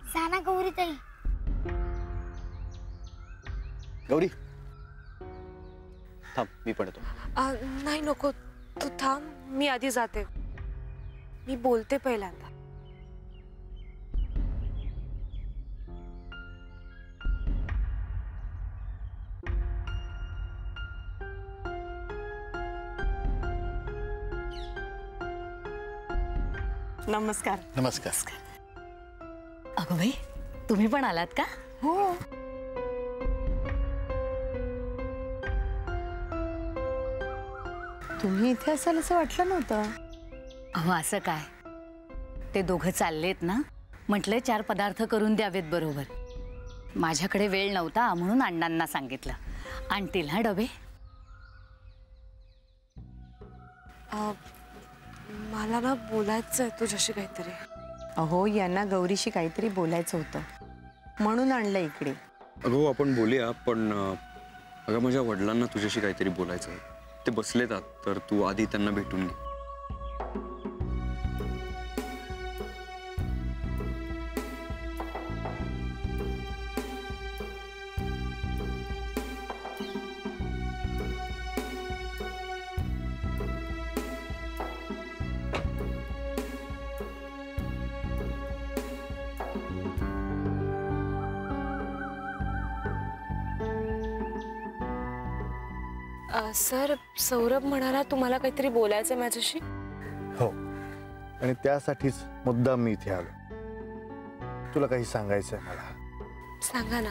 साना गौरी ताई. गौरी थांब, मी पण येतो. नाही नको, तू थांब, मी आधी जाते. मी बोलते पहिल्यांदा. नमस्कार. नमस्कार. अगं बाई, तुम्ही पण आलात का? हो. तुम्ही इथे असाल असं वाटलं नव्हतं. अहो असं काय, ते दोघं चाललेत ना, म्हटलं 4 पदार्थ करून द्यावेत बरोबर. माझ्याकडे वेळ नव्हता म्हणून अण्णांना सांगितलं. आणतील हा डबे. मला ना बोलायचंय तुझ्याशी काहीतरी. अहो यांना गौरीशी काहीतरी बोलायचं होतं म्हणून आणलं इकडे. अगो आपण बोलूया, पण अगं माझ्या वडिलांना तुझ्याशी काहीतरी बोलायचं आहे. ते बसलेत आत, तर तू आधी त्यांना भेटून घे. सर, सौरभ म्हणाला तुम्हाला काहीतरी बोलायचंय माझ्याशी. हो, आणि त्यासाठीच मुद्दाम मी इथे आलो. तुला काही सांगायचंय मला. सांगा ना.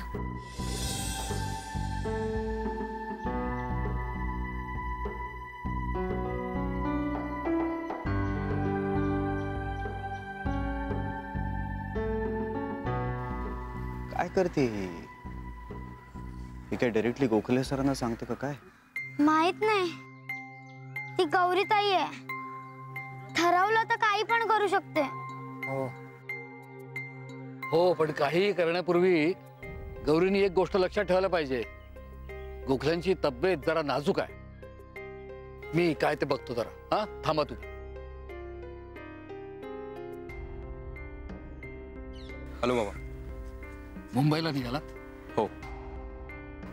काय करते ही? काय डायरेक्टली गोखले सरांना सांगते का काय? माहित नाही, ती गौरी ताई आहे. ठरवलं तर काही पण करू शकते. हो, पण काही करण्यापूर्वी गौरीने एक गोष्ट लक्षात ठेवायला पाहिजे. गोखल्यांची तब्येत जरा नाजूक आहे. मी काय ते बघतो जरा. हा, थांबा तुम्ही. हॅलो बाबा. मुंबईला निघालात? हो.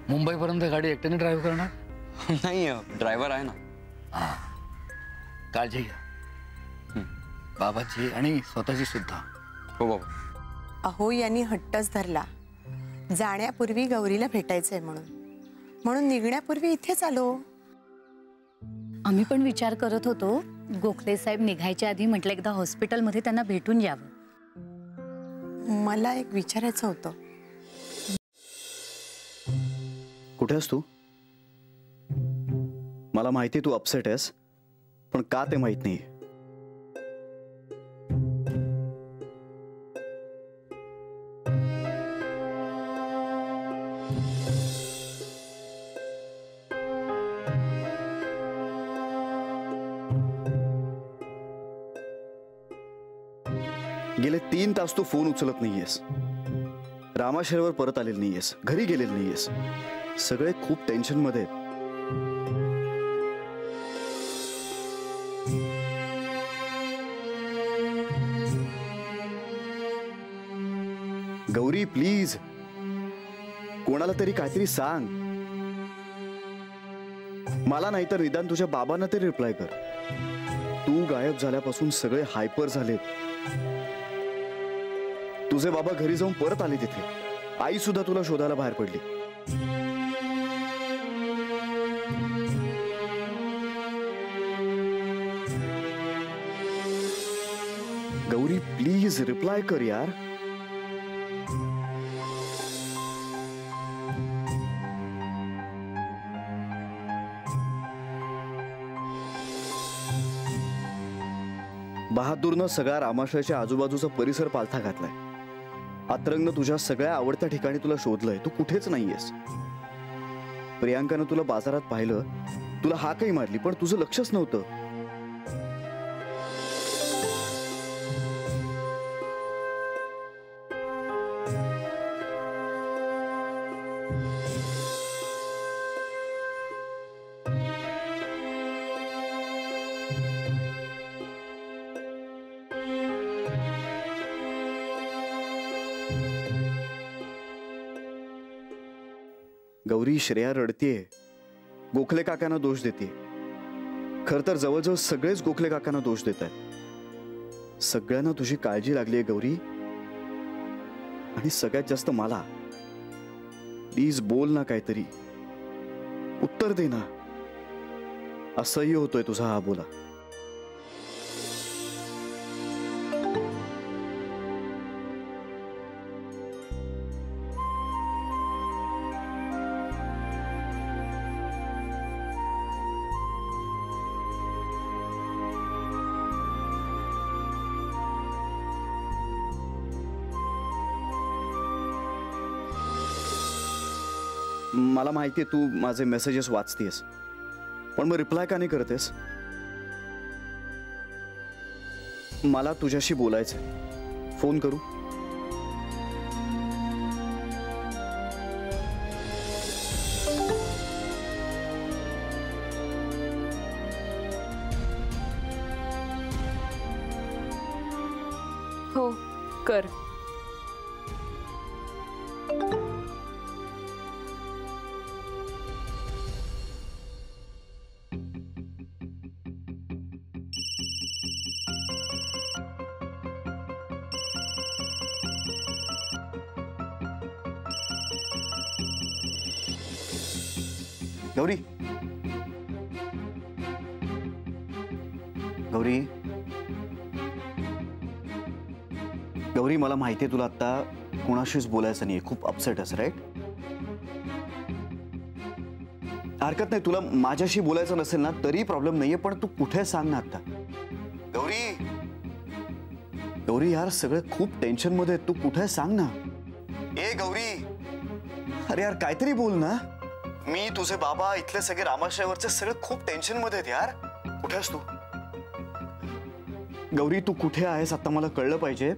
मुंबईपर्यंत गाडी एकट्याने ड्राईव्ह करणार? नाही, ड्रायव्हर आहे ना. काळजी घ्या, बाबाची आणि स्वतःची सुद्धा. हो बाबा. अहो यांनी हट्टच धरला जाण्यापूर्वी गौरीला भेटायचंय म्हणून निघण्यापूर्वी इथेच आलो. आम्ही पण विचार करत होतो, गोखले साहेब निघायच्या आधी म्हटलं एकदा हॉस्पिटलमध्ये त्यांना भेटून यावं. मला एक विचारायचं होतं. कुठे आहेस तू? मला माहिती तू अपसेट आहेस, पण का ते माहित नाही. गेले 3 तास तू फोन उचलत नाहीयेस. रामाशेरवर परत आलेली नाहीयेस, घरी गेलेली नाहीयेस. सगळे खूप टेन्शन मध्ये आहेत. गौरी प्लीज, कोणाला तरी काहीतरी सांग. मला नाही तर निदान तुझ्या बाबांना तरी रिप्लाय कर. तू गायब झाल्यापासून सगळे हायपर झालेत. तुझे बाबा घरी जाऊन परत आले तिथे. आई सुद्धा तुला शोधायला बाहेर पडली. गौरी प्लीज रिप्लाय कर यार. बहादूरनं सगळ्या रामाशयाच्या आजूबाजूचा परिसर पालथा घातलाय. अतरंगनं तुझ्या सगळ्या आवडत्या ठिकाणी तुला शोधलंय. तू कुठेच नाहीयेस. प्रियांकानं तुला बाजारात पाहिलं, तुला हाकही मारली, पण तुझं लक्षच नव्हतं. गौरी, श्रेया रडतीये, गोखले काकांना दोष देते. खर तर जवळजवळ सगळेच गोखले काकांना दोष देत आहेत. सगळ्यांना तुझी काळजी लागली आहे गौरी, आणि सगळ्यात जास्त मला. प्लीज बोल ना, काहीतरी उत्तर दे ना. असह्य होतोय तुझा हा बोला. मला माहितीये तू माझे मेसेजेस वाचतेस, पण मग रिप्लाय का नाही करतेस? मला तुझ्याशी बोलायचंय. फोन करू? हो कर. गौरी, गौरी, गौरी, मला माहितीये तुला आता कोणाशीच बोलायचं नाहीये. खूप अपसेट आहेस, राईट? हरकत नाही, तुला माझ्याशी बोलायचं नसेल ना तरी प्रॉब्लेम नाहीये, पण तू कुठे सांग ना आता. गौरी, गौरी यार, सगळे खूप टेन्शन मध्ये तू कुठे सांग ना. ए गौरी, अरे यार काहीतरी बोल ना. मी, तुझे बाबा, इथले सगळे रामाश्रयावरचे सगळे खूप टेन्शन मध्ये आहेत यार. कुठे आहेस तू? गौरी, तू कुठे आहेस आता मला कळलं पाहिजे.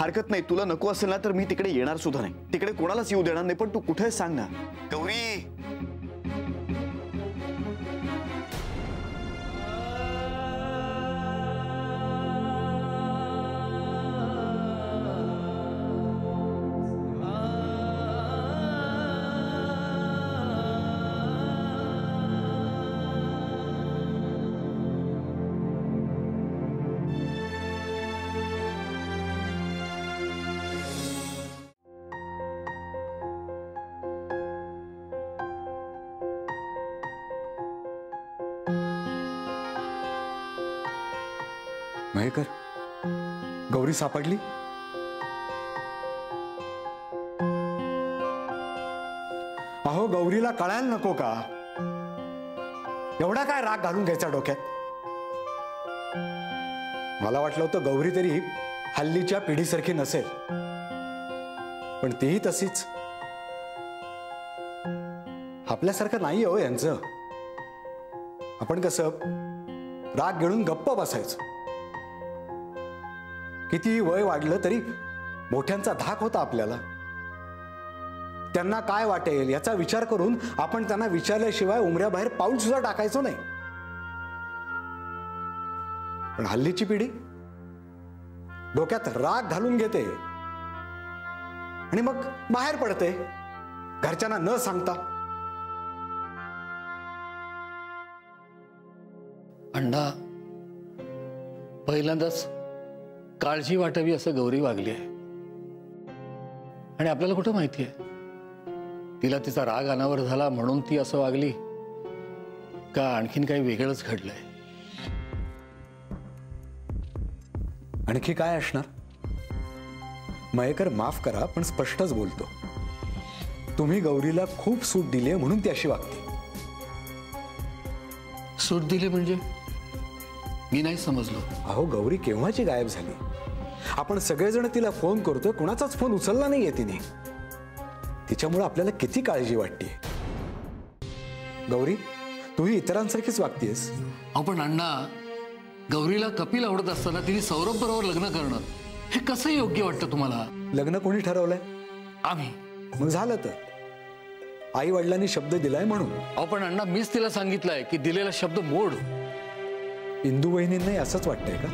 हरकत नाही, तुला नको असेल ना तर मी तिकडे येणार सुद्धा नाही. तिकडे कोणालाच येऊ देणार नाही, पण तू कुठे सांग ना गौरी. मयेकर, गौरी सापडली? अहो, गौरीला कळायला नको का? एवढा काय राग घालून घ्यायचा डोक्यात? मला वाटलं होतं गौरी तरी हल्लीच्या पिढीसारखी नसेल, पण तीही तशीच. आपल्यासारखं नाही हो यांचं. आपण कसं राग गिळून गप्प बसायचं. किती वय वाढलं तरी मोठ्यांचा धाक होता आपल्याला. त्यांना काय वाटेल याचा विचार करून आपण त्यांना विचारल्याशिवाय उमऱ्याबाहेर पाऊल सुद्धा टाकायचो नाही. पण हल्लीची पिढी डोक्यात राग घालून घेते आणि मग बाहेर पडते घरच्यांना न सांगता. अण्णा, पहिल्यांदाच काळजी वाटावी असं गौरी वागली आहे. आणि आपल्याला कुठं माहिती आहे तिला तिचा राग अनावर झाला म्हणून ती असं वागली का आणखीन काही वेगळंच घडलंय. आणखी काय असणार? मयेकर, माफ करा पण स्पष्टच बोलतो. तुम्ही गौरीला खूप सूट दिली आहे म्हणून ती अशी वागते. सूट दिली म्हणजे? मी नाही समजलो. अहो, गौरी केव्हाची गायब झाली. आपण सगळेजण तिला फोन करतोय, कोणाचाच फोन उचलला नाहीये तिने. तिच्यामुळे आपल्याला किती काळजी वाटते. गौरी, तूही इतरांसारखीच वागतेस. अहो पण अण्णा, गौरीला कपिल आवडत असताना तिने सौरभ बरोबर लग्न करणं हे कसं योग्य वाटतं तुम्हाला? लग्न कोणी ठरवलंय? आम्ही. मग झालं तर. आई वडिलांनी शब्द दिलाय म्हणून. अहो पण अण्णा, मीच तिला सांगितलंय की दिलेला शब्द मोड. इंदू वहिनींनाही असंच वाटतंय का?